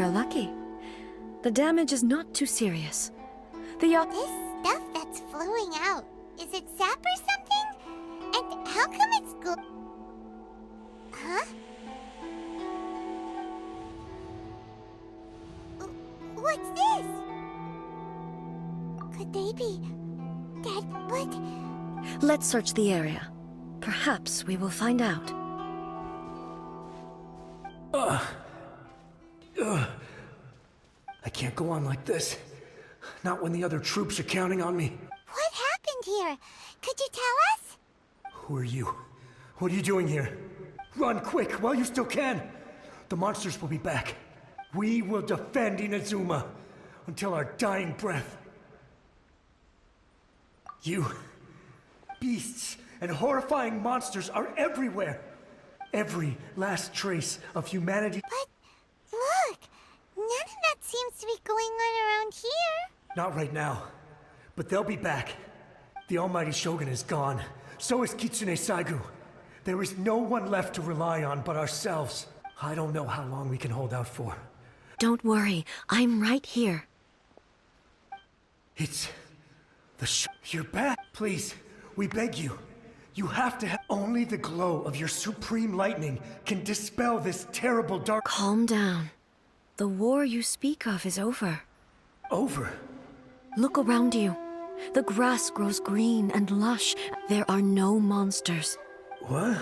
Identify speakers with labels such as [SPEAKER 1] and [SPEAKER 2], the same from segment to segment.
[SPEAKER 1] We're lucky. The damage is not too serious. The yacht...
[SPEAKER 2] This stuff that's flowing out, is it sap or something? And how come it's Huh? What's this? Could they be dead? What?
[SPEAKER 1] Let's search the area. Perhaps we will find out.
[SPEAKER 3] I can't go on like this. Not when the other troops are counting on me.
[SPEAKER 2] What happened here? Could you tell us?
[SPEAKER 3] Who are you? What are you doing here? Run quick while you still can. The monsters will be back. We will defend Inazuma until our dying breath. You beasts and horrifying monsters are everywhere. Every last trace of humanity.
[SPEAKER 2] But look, none of that seems to be going on around here.
[SPEAKER 3] Not right now, but they'll be back. The almighty Shogun is gone. So is Kitsune Saigu. There is no one left to rely on but ourselves. I don't know how long we can hold out for.
[SPEAKER 1] Don't worry, I'm right here.
[SPEAKER 3] It's... You're back. Please, we beg you. You have to have... Only the glow of your supreme lightning can dispel this terrible dark...
[SPEAKER 1] Calm down. The war you speak of is over.
[SPEAKER 3] Over?
[SPEAKER 1] Look around you. The grass grows green and lush. There are no monsters.
[SPEAKER 3] What?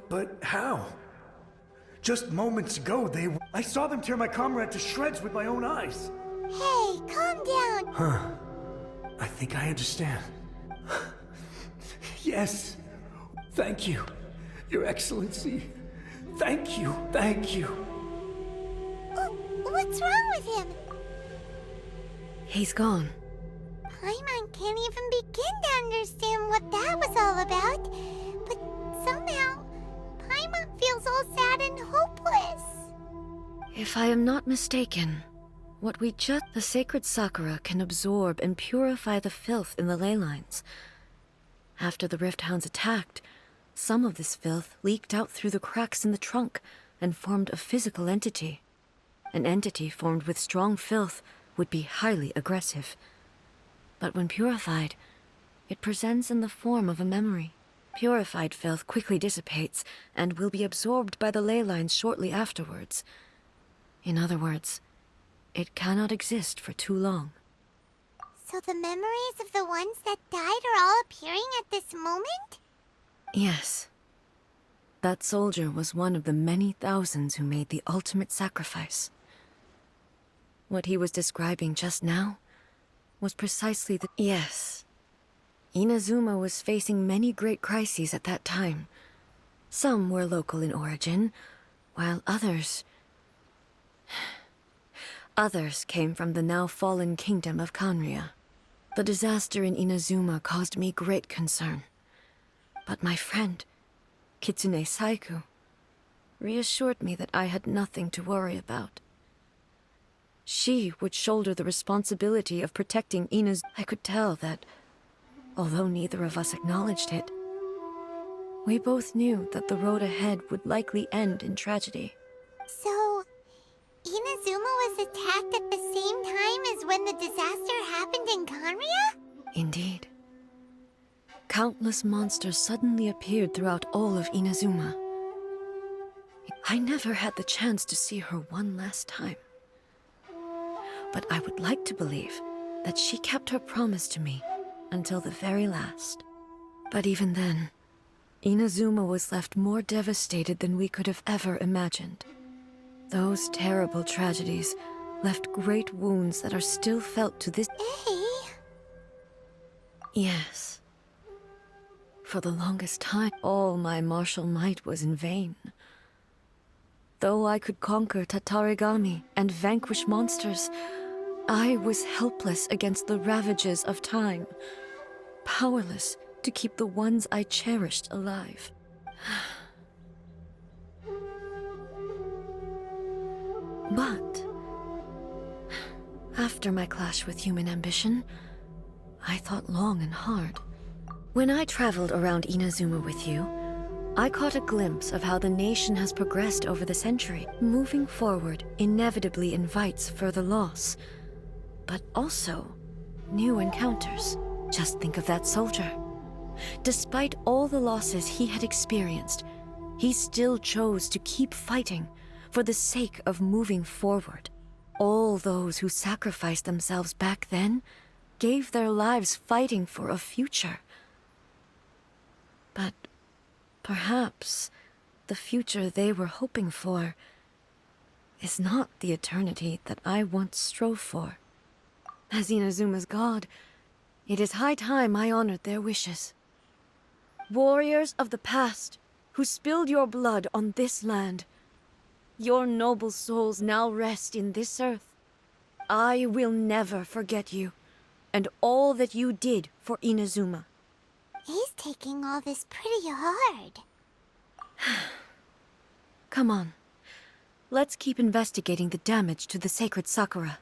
[SPEAKER 3] But how? Just moments ago, I saw them tear my comrade to shreds with my own eyes.
[SPEAKER 2] Hey, calm down.
[SPEAKER 3] Huh. I think I understand. Yes. Thank you, Your Excellency. Thank you, thank you.
[SPEAKER 2] What's wrong with him?
[SPEAKER 1] He's gone.
[SPEAKER 2] Paimon can't even begin to understand what that was all about. But somehow, Paimon feels all sad and hopeless.
[SPEAKER 1] If I am not mistaken, the sacred Sakura can absorb and purify the filth in the ley lines. After the Rift Hounds attacked, some of this filth leaked out through the cracks in the trunk and formed a physical entity. An entity formed with strong filth would be highly aggressive. But when purified, it presents in the form of a memory. Purified filth quickly dissipates and will be absorbed by the ley lines shortly afterwards. In other words, it cannot exist for too long.
[SPEAKER 2] So the memories of the ones that died are all appearing at this moment?
[SPEAKER 1] Yes. That soldier was one of the many thousands who made the ultimate sacrifice. What he was describing just now was precisely the... Yes. Inazuma was facing many great crises at that time. Some were local in origin, while others came from the now fallen kingdom of Kanria. The disaster in Inazuma caused me great concern. But my friend, Kitsune Saigu, reassured me that I had nothing to worry about. She would shoulder the responsibility of protecting Inazuma. I could tell that, although neither of us acknowledged it, we both knew that the road ahead would likely end in tragedy.
[SPEAKER 2] So, Inazuma was attacked at the same time as when the disaster happened in Kanria?
[SPEAKER 1] Indeed. Countless monsters suddenly appeared throughout all of Inazuma. I never had the chance to see her one last time. But I would like to believe that she kept her promise to me until the very last. But even then, Inazuma was left more devastated than we could have ever imagined. Those terrible tragedies left great wounds that are still felt to this... Yes. For the longest time, all my martial might was in vain. Though I could conquer Tatarigami and vanquish monsters, I was helpless against the ravages of time, powerless to keep the ones I cherished alive. But after my clash with human ambition, I thought long and hard. When I traveled around Inazuma with you, I caught a glimpse of how the nation has progressed over the century. Moving forward inevitably invites further loss, but also new encounters. Just think of that soldier. Despite all the losses he had experienced, he still chose to keep fighting for the sake of moving forward. All those who sacrificed themselves back then gave their lives fighting for a future. But perhaps the future they were hoping for is not the eternity that I once strove for. As Inazuma's god, it is high time I honored their wishes. Warriors of the past, who spilled your blood on this land, your noble souls now rest in this earth. I will never forget you, and all that you did for Inazuma.
[SPEAKER 2] He's taking all this pretty hard.
[SPEAKER 1] Come on. Let's keep investigating the damage to the sacred Sakura.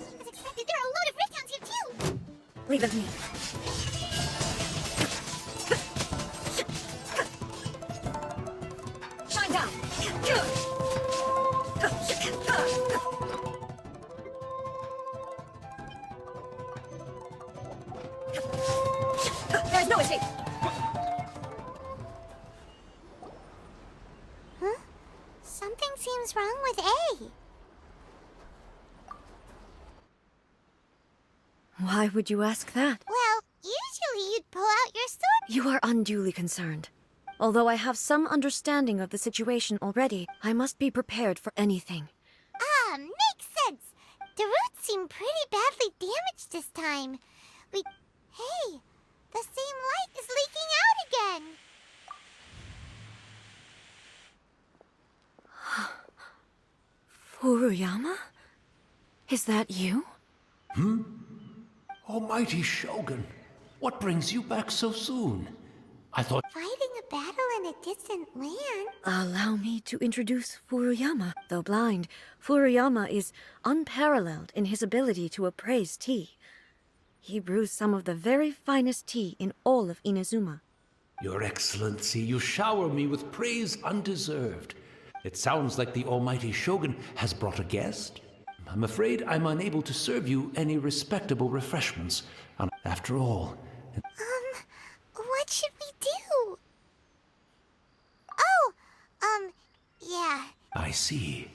[SPEAKER 2] As expected, there are a load of rift hounds here too!
[SPEAKER 1] Leave it to me. Shine down! There's no escape!
[SPEAKER 2] Huh? Something seems wrong with A.
[SPEAKER 1] Why would you ask that?
[SPEAKER 2] Well, usually you'd pull out your sword.
[SPEAKER 1] You are unduly concerned. Although I have some understanding of the situation already, I must be prepared for anything.
[SPEAKER 2] Ah, makes sense. The roots seem pretty badly damaged this time. Hey, the same light is leaking out again.
[SPEAKER 1] Furuyama? Is that you?
[SPEAKER 4] Almighty Shogun, what brings you back so soon? I thought...
[SPEAKER 2] Fighting a battle in a distant land?
[SPEAKER 1] Allow me to introduce Furuyama. Though blind, Furuyama is unparalleled in his ability to appraise tea. He brews some of the very finest tea in all of Inazuma.
[SPEAKER 4] Your Excellency, you shower me with praise undeserved. It sounds like the Almighty Shogun has brought a guest. I'm afraid I'm unable to serve you any respectable refreshments. After all...
[SPEAKER 2] What should we do? Yeah.
[SPEAKER 4] I see.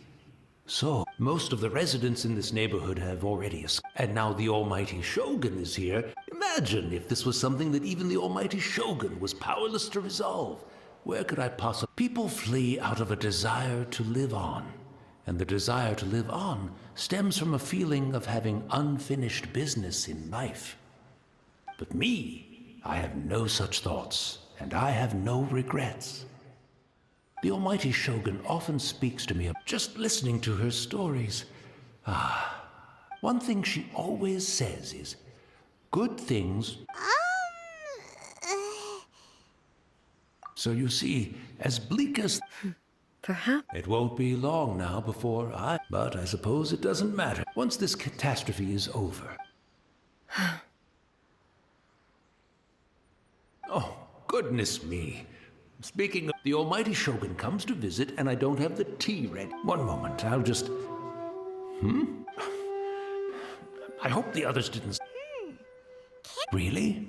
[SPEAKER 4] So, most of the residents in this neighborhood have already escaped. And now the Almighty Shogun is here. Imagine if this was something that even the Almighty Shogun was powerless to resolve. Where could I possibly... People flee out of a desire to live on. And the desire to live on stems from a feeling of having unfinished business in life. But me, I have no such thoughts, and I have no regrets. The Almighty Shogun often speaks to me of just listening to her stories. One thing she always says is, good things... So you see, as bleak as...
[SPEAKER 1] Perhaps.
[SPEAKER 4] It won't be long now before But I suppose it doesn't matter. Once this catastrophe is over. Oh, goodness me. Speaking of, the Almighty Shogun comes to visit and I don't have the tea ready. One moment, I'll just... I hope the others didn't... Really?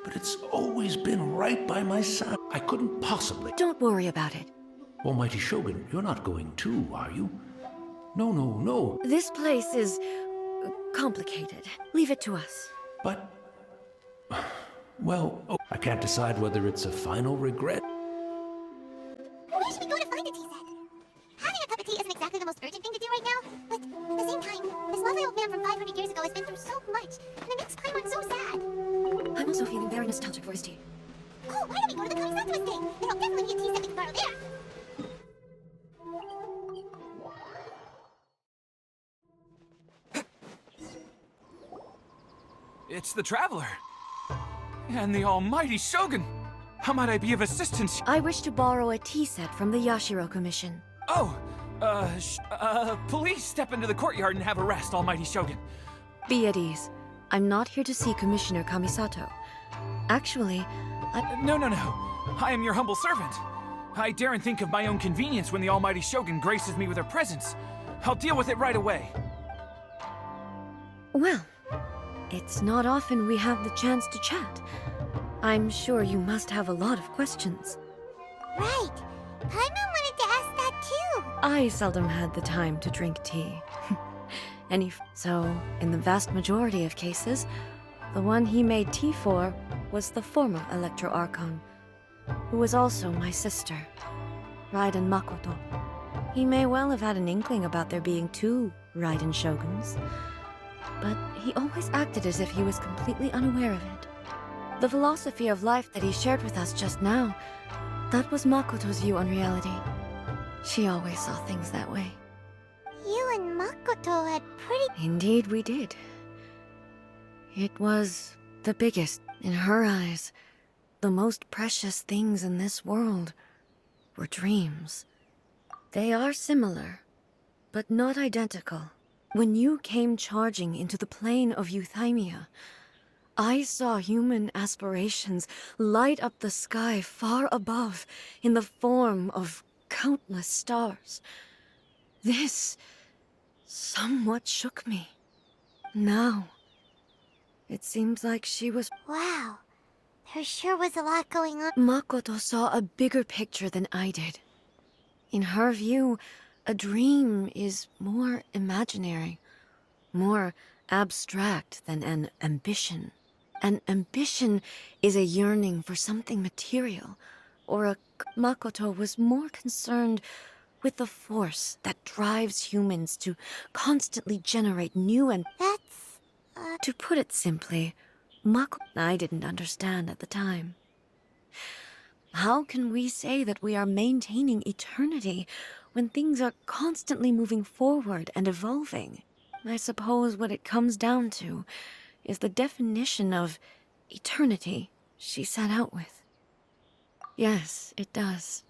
[SPEAKER 4] But it's always been right by my side. I couldn't possibly...
[SPEAKER 1] Don't worry about it.
[SPEAKER 4] Almighty Shogun, you're not going too, are you? No, no, no.
[SPEAKER 1] This place is... complicated. Leave it to us.
[SPEAKER 4] But... Well, I can't decide whether it's a final regret.
[SPEAKER 2] Where should we go to find a tea set? Having a cup of tea isn't exactly the most urgent thing to do right now, but at the same time, this lovely old man from 500 years ago has been through so much, and it makes Paimon so sad.
[SPEAKER 1] I'm also feeling very nostalgic for his tea.
[SPEAKER 2] Oh, why don't we go to the Kamisato estate? There'll definitely be a tea set we can borrow there.
[SPEAKER 5] It's the Traveler! And the Almighty Shogun! How might I be of assistance?
[SPEAKER 1] I wish to borrow a tea set from the Yashiro Commission.
[SPEAKER 5] Oh, please step into the courtyard and have a rest, Almighty Shogun.
[SPEAKER 1] Be at ease. I'm not here to see Commissioner Kamisato. Actually,
[SPEAKER 5] No. I am your humble servant. I daren't think of my own convenience when the Almighty Shogun graces me with her presence. I'll deal with it right away.
[SPEAKER 1] well, it's not often we have the chance to chat. I'm sure you must have a lot of questions.
[SPEAKER 2] Right. Paimon wanted to ask that too.
[SPEAKER 1] I seldom had the time to drink tea. So, in the vast majority of cases, the one he made tea for was the former Electro Archon, who was also my sister, Raiden Makoto. He may well have had an inkling about there being two Raiden Shoguns, but he always acted as if he was completely unaware of it. The philosophy of life that he shared with us just now, that was Makoto's view on reality. She always saw things that way.
[SPEAKER 2] You and Makoto had pretty...
[SPEAKER 1] Indeed we did. It was the biggest in her eyes. The most precious things in this world were dreams. They are similar, but not identical. When you came charging into the plane of Euthymia, I saw human aspirations light up the sky far above in the form of countless stars. This somewhat shook me. Now, it seems like she was...
[SPEAKER 2] Wow. There sure was a lot going on.
[SPEAKER 1] Makoto saw a bigger picture than I did. In her view, a dream is more imaginary, more abstract than an ambition. An ambition is a yearning for something material, Makoto was more concerned with the force that drives humans to constantly generate new and...
[SPEAKER 2] That's...
[SPEAKER 1] To put it simply, I didn't understand at the time. How can we say that we are maintaining eternity when things are constantly moving forward and evolving? I suppose what it comes down to is the definition of eternity she set out with. Yes, it does.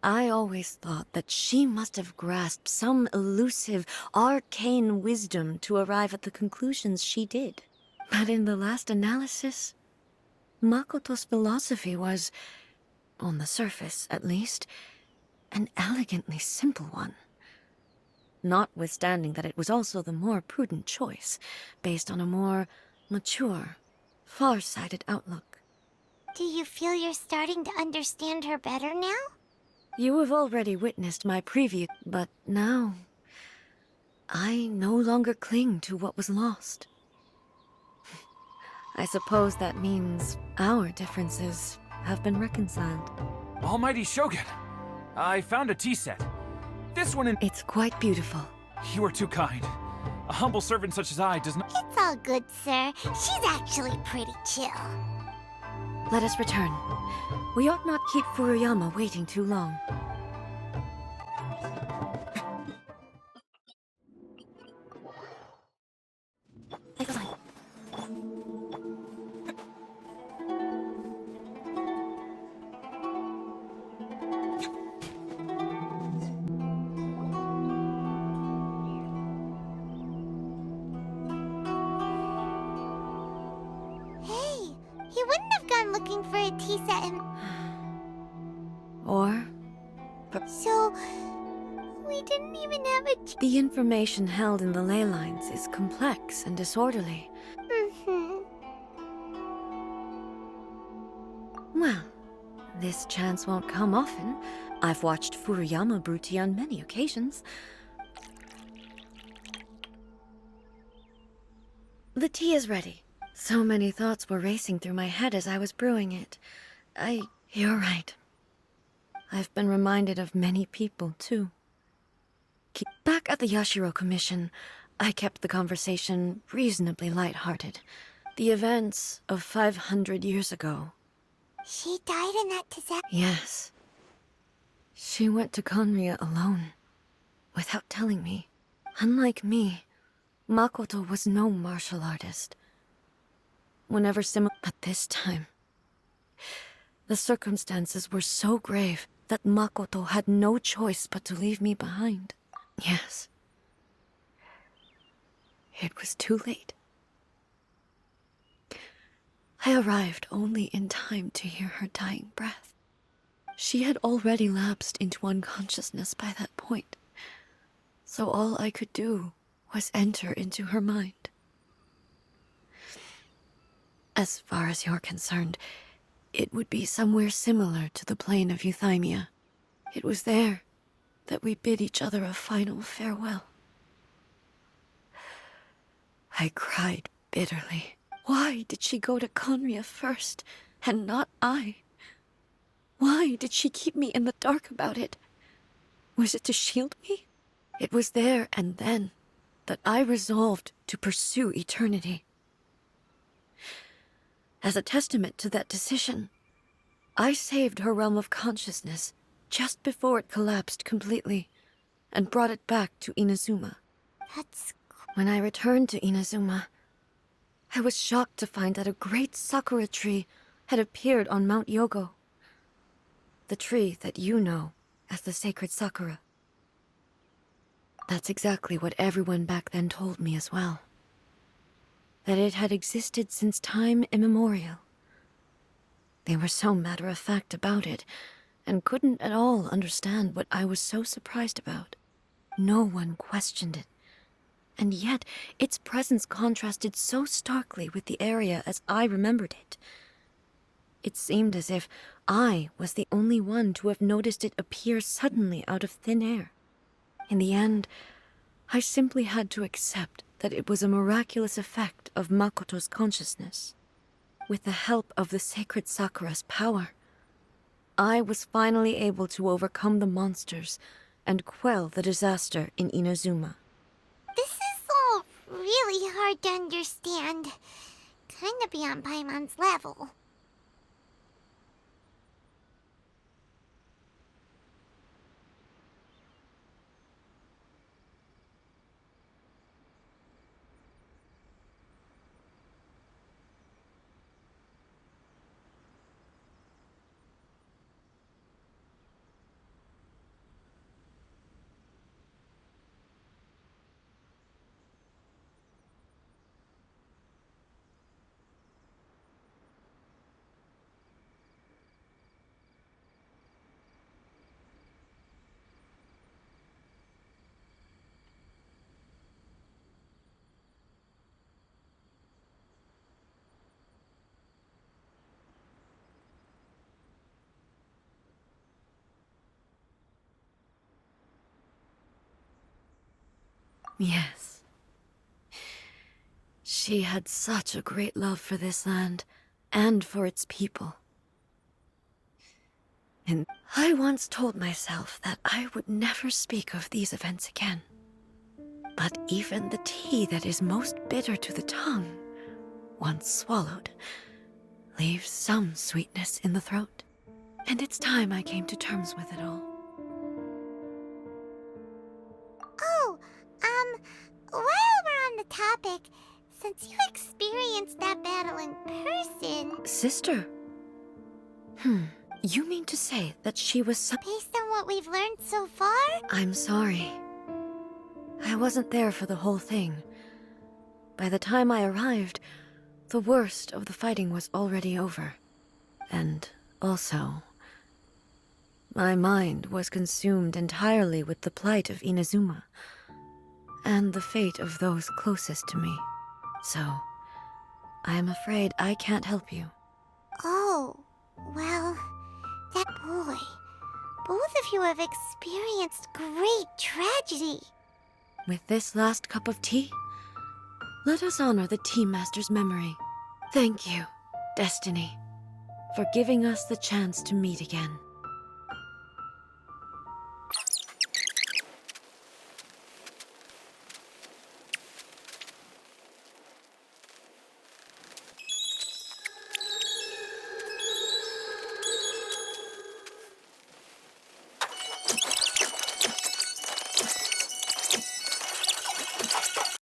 [SPEAKER 1] I always thought that she must have grasped some elusive, arcane wisdom to arrive at the conclusions she did. But in the last analysis, Makoto's philosophy was, on the surface at least, an elegantly simple one. Notwithstanding that it was also the more prudent choice, based on a more mature, far-sighted outlook.
[SPEAKER 2] Do you feel you're starting to understand her better now?
[SPEAKER 1] You have already witnessed my preview, but now I no longer cling to what was lost. I suppose that means our differences have been reconciled.
[SPEAKER 5] Almighty Shogun, I found a tea set. This one in...
[SPEAKER 1] It's quite beautiful.
[SPEAKER 5] You are too kind. A humble servant such as I does not...
[SPEAKER 2] It's all good, sir. She's actually pretty chill.
[SPEAKER 1] Let us return. We ought not keep Furuyama waiting too long.
[SPEAKER 2] Hey, he wouldn't have gone looking for a tea set and...
[SPEAKER 1] Or
[SPEAKER 2] So... we didn't even have a
[SPEAKER 1] the information held in the ley lines is complex and disorderly. Well, this chance won't come often. I've watched Furuyama brew tea on many occasions. The tea is ready. So many thoughts were racing through my head as I was brewing it. You're right. I've been reminded of many people, too. Back at the Yashiro Commission, I kept the conversation reasonably light-hearted. The events of 500 years ago.
[SPEAKER 2] She died in that Tizet...
[SPEAKER 1] Yes. She went to Conria alone, without telling me. Unlike me, Makoto was no martial artist. whenever similar. But this time, the circumstances were so grave that Makoto had no choice but to leave me behind. Yes. It was too late. I arrived only in time to hear her dying breath. She had already lapsed into unconsciousness by that point, so all I could do was enter into her mind. As far as you're concerned, it would be somewhere similar to the plain of Euthymia. It was there that we bid each other a final farewell. I cried bitterly. Why did she go to Conria first, and not I? Why did she keep me in the dark about it? Was it to shield me? It was there and then that I resolved to pursue eternity. As a testament to that decision, I saved her realm of consciousness just before it collapsed completely and brought it back to Inazuma.
[SPEAKER 2] That's...
[SPEAKER 1] When I returned to Inazuma, I was shocked to find that a great sakura tree had appeared on Mount Yogo. The tree that you know as the sacred sakura. That's exactly what everyone back then told me as well. That it had existed since time immemorial. They were so matter-of-fact about it, and couldn't at all understand what I was so surprised about. No one questioned it. And yet, its presence contrasted so starkly with the area as I remembered it. It seemed as if I was the only one to have noticed it appear suddenly out of thin air. In the end, I simply had to accept that it was a miraculous effect of Makoto's consciousness. With the help of the sacred Sakura's power, I was finally able to overcome the monsters and quell the disaster in Inazuma.
[SPEAKER 2] This is all really hard to understand. Kinda beyond Paimon's level.
[SPEAKER 1] Yes. She had such a great love for this land, and for its people. And I once told myself that I would never speak of these events again. But even the tea that is most bitter to the tongue, once swallowed, leaves some sweetness in the throat. And it's time I came to terms with it all.
[SPEAKER 2] Oh, while we're on the topic, since you experienced that battle in person,
[SPEAKER 1] Sister? You mean to say that she was
[SPEAKER 2] based on what we've learned so far?
[SPEAKER 1] I'm sorry. I wasn't there for the whole thing. By the time I arrived, the worst of the fighting was already over. And also, my mind was consumed entirely with the plight of Inazuma, and the fate of those closest to me. So, I am afraid I can't help you.
[SPEAKER 2] Oh, well, that boy. Both of you have experienced great tragedy.
[SPEAKER 1] With this last cup of tea, let us honor the Tea Master's memory. Thank you, Destiny, for giving us the chance to meet again.